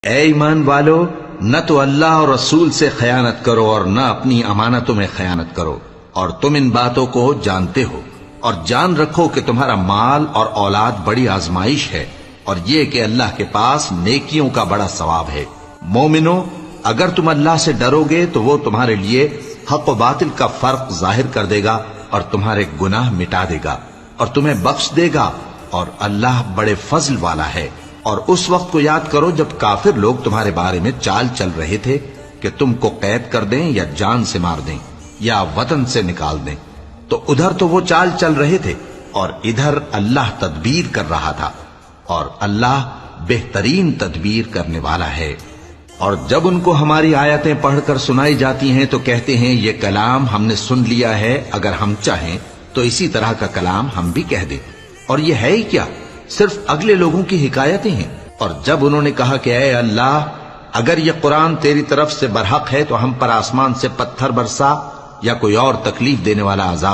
اے ایمان والو، نہ تو اللہ اور رسول سے خیانت کرو اور نہ اپنی امانتوں میں خیانت کرو، اور تم ان باتوں کو جانتے ہو، اور جان رکھو کہ تمہارا مال اور اولاد بڑی آزمائش ہے، اور یہ کہ اللہ کے پاس نیکیوں کا بڑا ثواب ہے۔ مومنو، اگر تم اللہ سے ڈرو گے تو وہ تمہارے لیے حق و باطل کا فرق ظاہر کر دے گا اور تمہارے گناہ مٹا دے گا اور تمہیں بخش دے گا، اور اللہ بڑے فضل والا ہے۔ اور اس وقت کو یاد کرو جب کافر لوگ تمہارے بارے میں چال چل رہے تھے کہ تم کو قید کر دیں یا جان سے مار دیں یا وطن سے نکال دیں، تو ادھر تو وہ چال چل رہے تھے اور ادھر اللہ تدبیر کر رہا تھا، اور اللہ بہترین تدبیر کرنے والا ہے۔ اور جب ان کو ہماری آیتیں پڑھ کر سنائی جاتی ہیں تو کہتے ہیں یہ کلام ہم نے سن لیا ہے، اگر ہم چاہیں تو اسی طرح کا کلام ہم بھی کہہ دیں، اور یہ ہے ہی کیا، صرف اگلے لوگوں کی حکایتیں ہیں۔ اور جب انہوں نے کہا کہ اے اللہ، اگر یہ قرآن تیری طرف سے برحق ہے تو ہم پر آسمان سے پتھر برسا یا کوئی اور تکلیف دینے والا عذاب